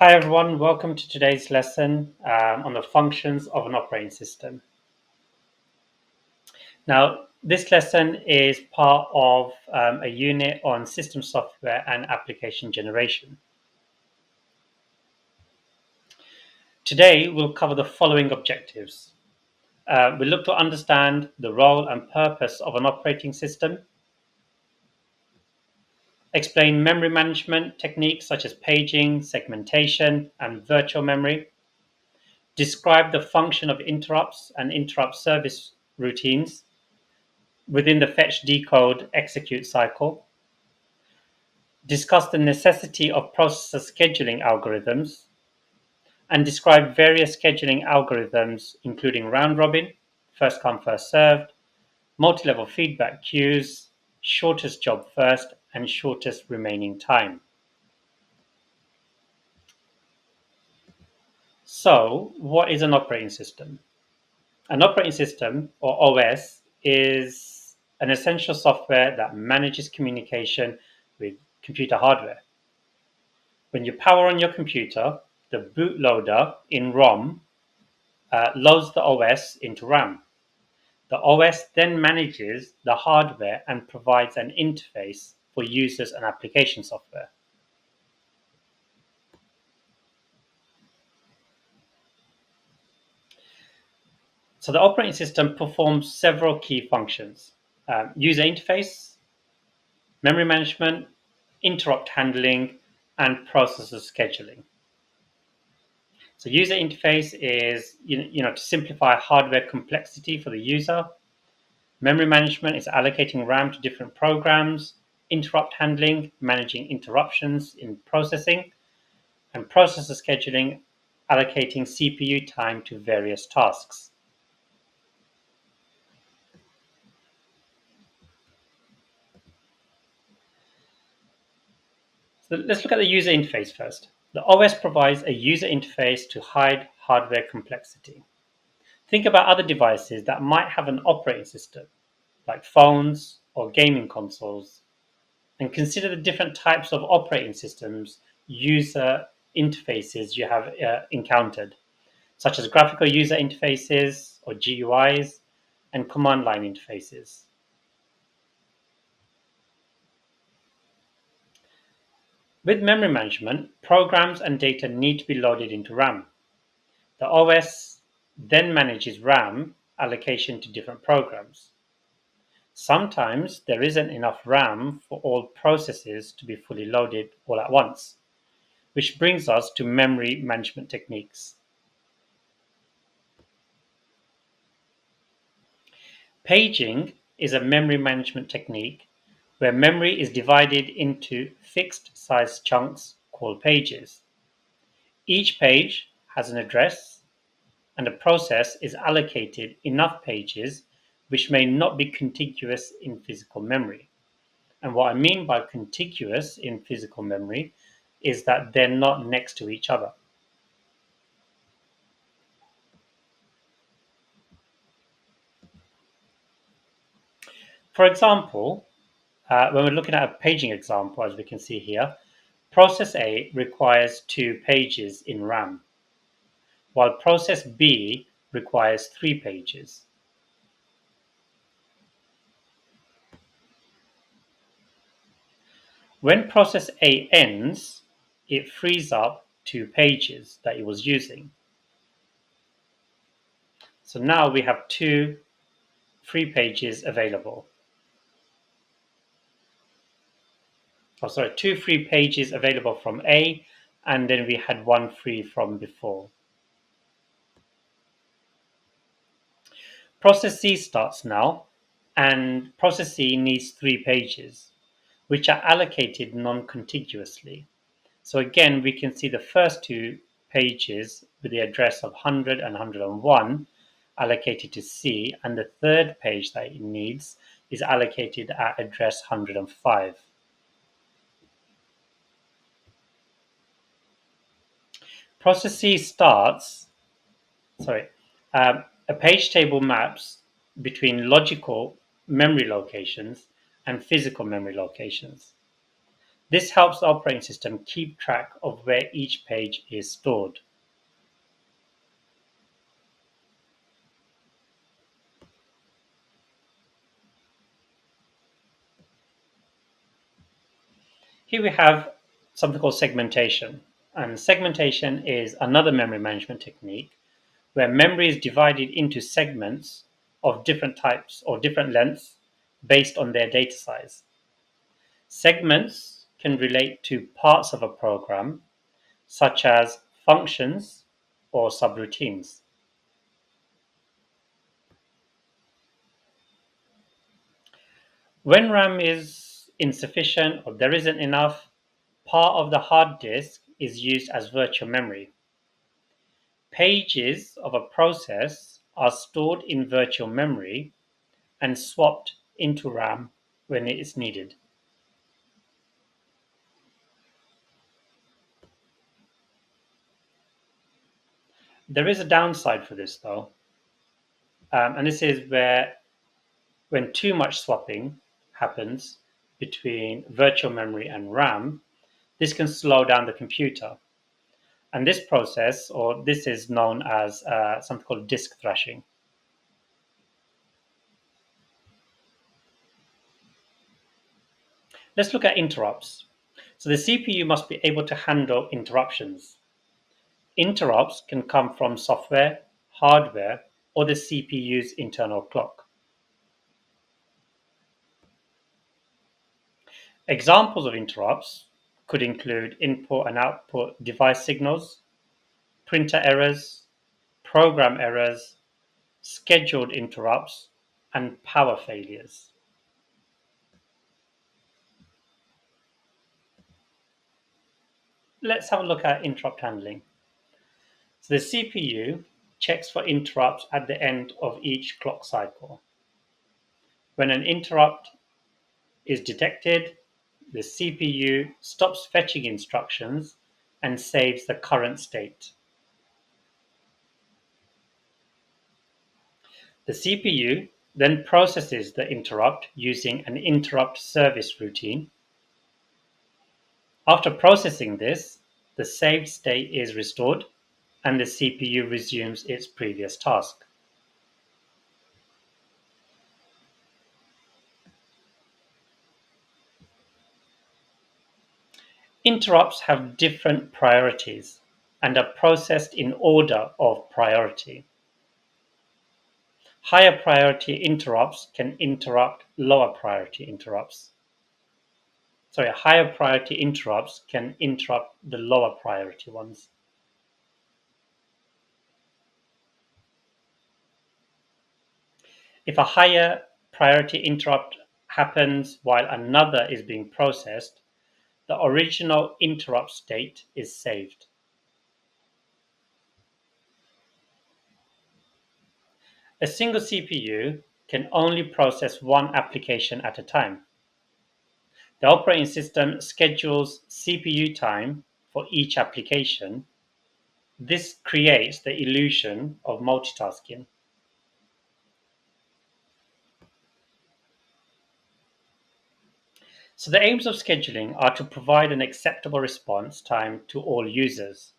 Hi everyone, welcome to today's lesson on the functions of an operating system. Now, this lesson is part of a unit on system software and application generation. Today, we'll cover the following objectives. We'll look to understand the role and purpose of an operating system, explain memory management techniques such as paging, segmentation, and virtual memory, describe the function of interrupts and interrupt service routines within the fetch-decode-execute cycle, discuss the necessity of processor scheduling algorithms, and describe various scheduling algorithms including round-robin, first-come, first-served, multi-level feedback queues, shortest job first, and shortest remaining time. So, what is an operating system? An operating system, or OS, is an essential software that manages communication with computer hardware. When you power on your computer, the bootloader in ROM loads the OS into RAM. The OS then manages the hardware and provides an interface for users and application software. So the operating system performs several key functions: user interface, memory management, interrupt handling, and processor scheduling. So user interface is to simplify hardware complexity for the user. Memory management is allocating RAM to different programs. Interrupt handling, managing interruptions in processing. And processor scheduling, allocating CPU time to various tasks. So let's look at the user interface first. The OS provides a user interface to hide hardware complexity. Think about other devices that might have an operating system, like phones or gaming consoles, and consider the different types of operating systems user interfaces you have encountered, such as graphical user interfaces or GUIs and command line interfaces. With memory management, programs and data need to be loaded into RAM. The OS then manages RAM allocation to different programs. Sometimes there isn't enough RAM for all processes to be fully loaded all at once, which brings us to memory management techniques. Paging is a memory management technique where memory is divided into fixed size chunks called pages. Each page has an address, and the process is allocated enough pages which may not be contiguous in physical memory. And what I mean by contiguous in physical memory is that they're not next to each other. For example, when we're looking at a paging example, as we can see here, process A requires 2 pages in RAM, while process B requires 3 pages. When process A ends, it frees up 2 pages that it was using. So now we have 2 free pages available. 2 free pages available from A, and then we had 1 free from before. Process C starts now, and process C needs 3 pages, which are allocated non-contiguously. So again, we can see the first 2 pages with the address of 100 and 101 allocated to C, and the third page that it needs is allocated at address 105. Process C a page table maps between logical memory locations and physical memory locations. This helps the operating system keep track of where each page is stored. Here we have something called segmentation. And segmentation is another memory management technique where memory is divided into segments of different types or different lengths based on their data size. Segments can relate to parts of a program, such as functions or subroutines. When RAM is insufficient or there isn't enough, part of the hard disk is used as virtual memory. Pages of a process are stored in virtual memory and swapped into RAM when it is needed. There is a downside for this though, and this is where when too much swapping happens between virtual memory and RAM, this can slow down the computer. And this process, or this is known as something called disk thrashing. Let's look at interrupts. So the CPU must be able to handle interruptions. Interrupts can come from software, hardware, or the CPU's internal clock. Examples of interrupts could include input and output device signals, printer errors, program errors, scheduled interrupts, and power failures. Let's have a look at interrupt handling. So the CPU checks for interrupts at the end of each clock cycle. When an interrupt is detected, the CPU stops fetching instructions and saves the current state. The CPU then processes the interrupt using an interrupt service routine. After processing this, the saved state is restored and the CPU resumes its previous task. Interrupts have different priorities and are processed in order of priority. Higher priority interrupts can interrupt lower priority interrupts. Higher priority interrupts can interrupt the lower priority ones. If a higher priority interrupt happens while another is being processed, the original interrupt state is saved. A single CPU can only process one application at a time. The operating system schedules CPU time for each application. This creates the illusion of multitasking. So the aims of scheduling are to provide an acceptable response time to all users.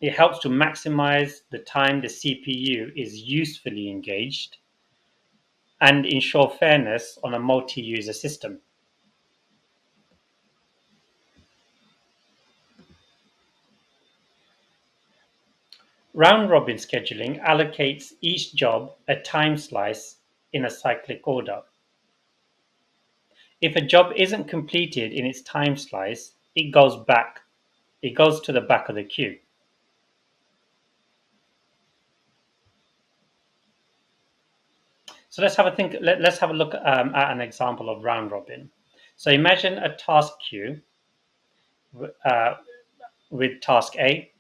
It helps to maximize the time the CPU is usefully engaged and ensure fairness on a multi-user system. Round-robin scheduling allocates each job a time slice in a cyclic order. If a job isn't completed in its time slice, it goes to the back of the queue. So let's have a think. Let's have a look at an example of round robin. So imagine a task queue uh, with task A,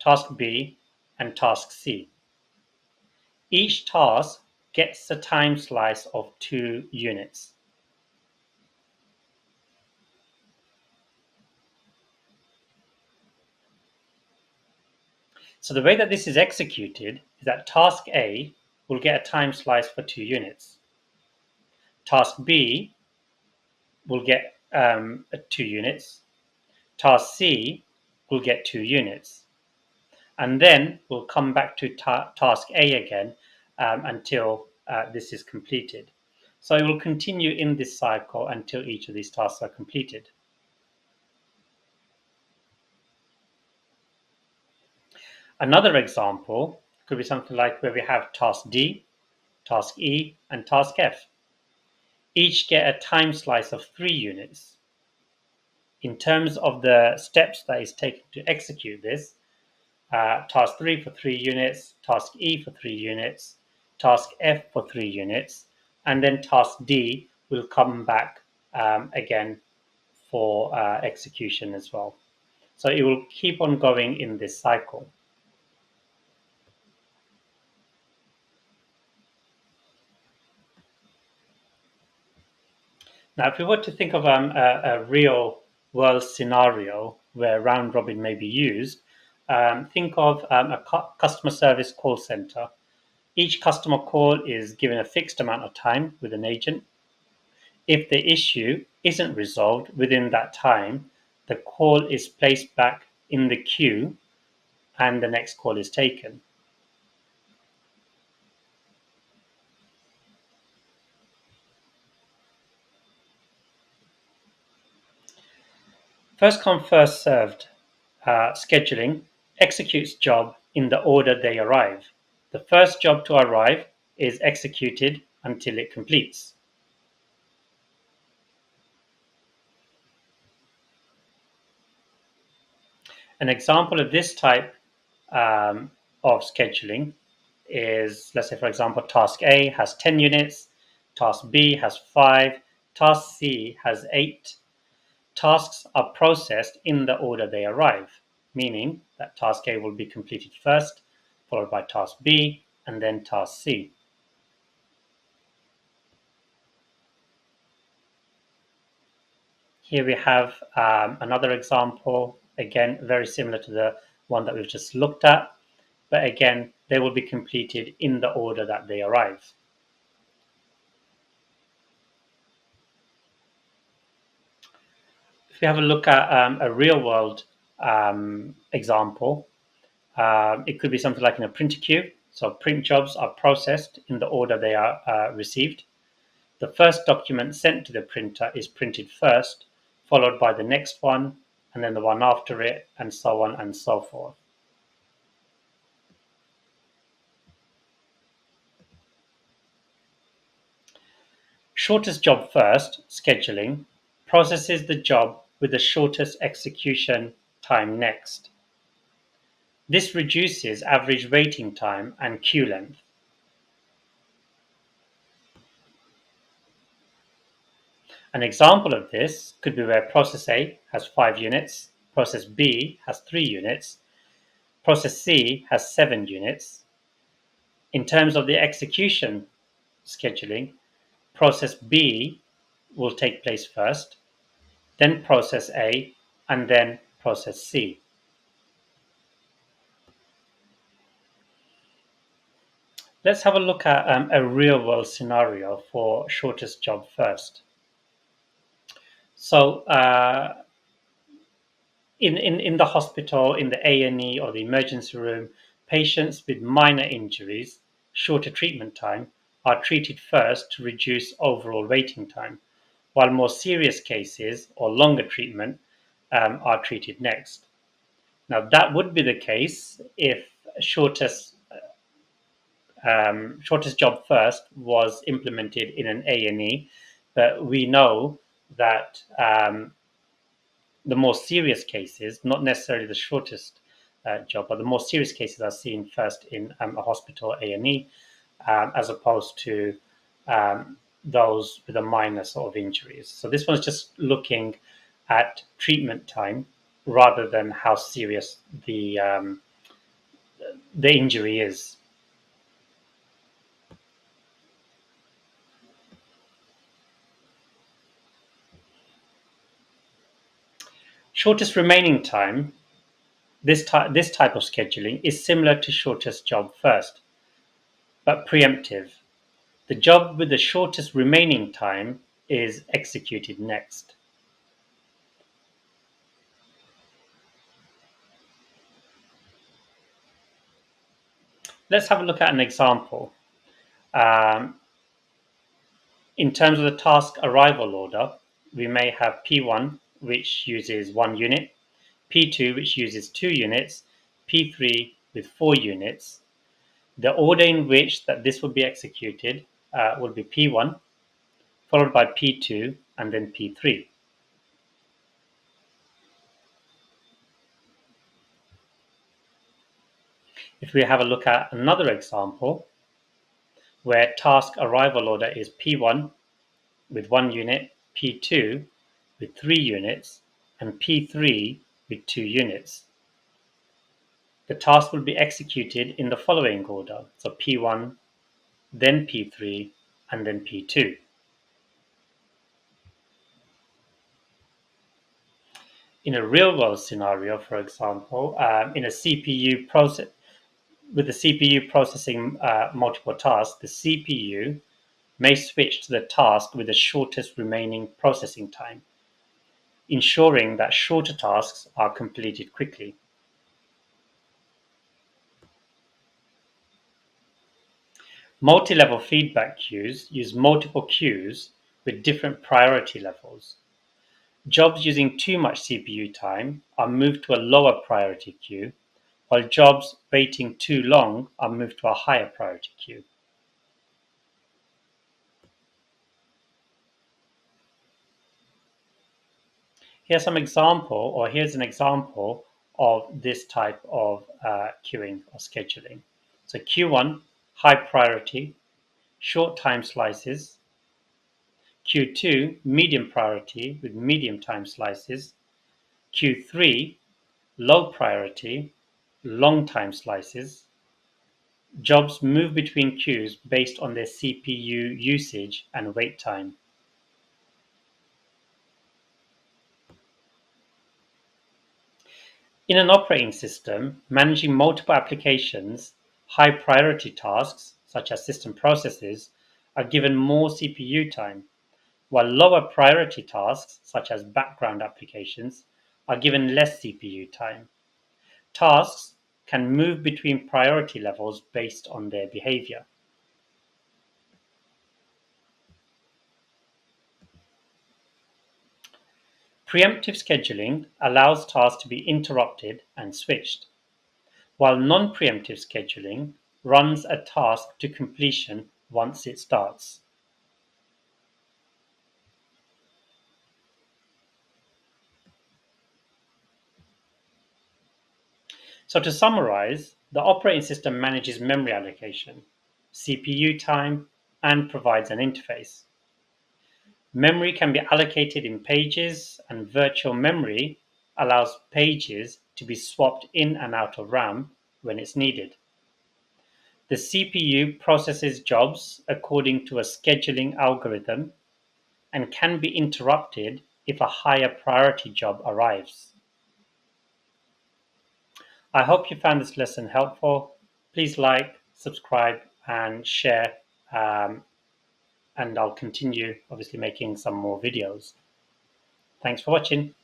task B, and task C. Each task gets a time slice of 2 units. So the way that this is executed is that task A will get a time slice for 2 units. Task B will get 2 units. Task C will get 2 units. And then we'll come back to task A again until this is completed. So it will continue in this cycle until each of these tasks are completed. Another example could be something like where we have task D, task E, and task F. Each get a time slice of 3 units. In terms of the steps that is taken to execute this, task 3 for 3 units, task E for 3 units, task F for 3 units, and then task D will come back again for execution as well. So it will keep on going in this cycle. Now, if we were to think of a real world scenario where round robin may be used, think of a customer service call center. Each customer call is given a fixed amount of time with an agent. If the issue isn't resolved within that time, the call is placed back in the queue and the next call is taken. First come, first served scheduling executes job in the order they arrive. The first job to arrive is executed until it completes. An example of this type of scheduling is, let's say, for example, task A has 10 units, task B has 5, task C has 8. Tasks are processed in the order they arrive, meaning that task A will be completed first, followed by task B, and then task C. Here we have another example, again, very similar to the one that we've just looked at, but again, they will be completed in the order that they arrive. If we have a look at a real world example, it could be something like in a printer queue. So print jobs are processed in the order they are received. The first document sent to the printer is printed first, followed by the next one, and then the one after it, and so on and so forth. Shortest job first, scheduling, processes the job with the shortest execution time next. This reduces average waiting time and queue length. An example of this could be where process A has 5 units, process B has 3 units, process C has 7 units. In terms of the execution scheduling, process B will take place first, then process A, and then process C. Let's have a look at a real world scenario for shortest job first. So in the hospital, in the A&E or the emergency room, patients with minor injuries, shorter treatment time, are treated first to reduce overall waiting time, while more serious cases or longer treatment are treated next. Now, that would be the case if shortest job first was implemented in an A&E, but we know that the more serious cases, not necessarily the shortest job, but the more serious cases are seen first in a hospital A&E, as opposed to those with a minor sort of injuries. So this one's just looking at treatment time rather than how serious the injury is. Shortest remaining time, this type of scheduling is similar to shortest job first, but preemptive. The job with the shortest remaining time is executed next. Let's have a look at an example. Um, in terms of the task arrival order, we may have P1, which uses 1 unit, P2, which uses 2 units, P3 with 4 units. The order in which that this will be executed will be P1, followed by P2, and then P3. If we have a look at another example where task arrival order is P1 with 1 unit, P2 with 3 units, and P3 with 2 units. The task will be executed in the following order. So P1, then P3, and then P2. In a real-world scenario, for example, in a CPU process, with the CPU processing multiple tasks, the CPU may switch to the task with the shortest remaining processing time, ensuring that shorter tasks are completed quickly. Multi-level feedback queues use multiple queues with different priority levels. Jobs using too much CPU time are moved to a lower priority queue, while jobs waiting too long are moved to a higher priority queue. Here's an example of this type of queuing or scheduling. So Q1, high priority, short time slices. Q2, medium priority with medium time slices. Q3, low priority, long time slices. Jobs move between queues based on their CPU usage and wait time. In an operating system, managing multiple applications, high priority tasks, such as system processes, are given more CPU time, while lower priority tasks, such as background applications, are given less CPU time. Tasks can move between priority levels based on their behavior. Preemptive scheduling allows tasks to be interrupted and switched, while non-preemptive scheduling runs a task to completion once it starts. So to summarize, the operating system manages memory allocation, CPU time, and provides an interface. Memory can be allocated in pages, and virtual memory allows pages to be swapped in and out of RAM when it's needed. The CPU processes jobs according to a scheduling algorithm and can be interrupted if a higher priority job arrives. I hope you found this lesson helpful. Please like, subscribe, and share. Um, and I'll continue, obviously, making some more videos. Thanks for watching.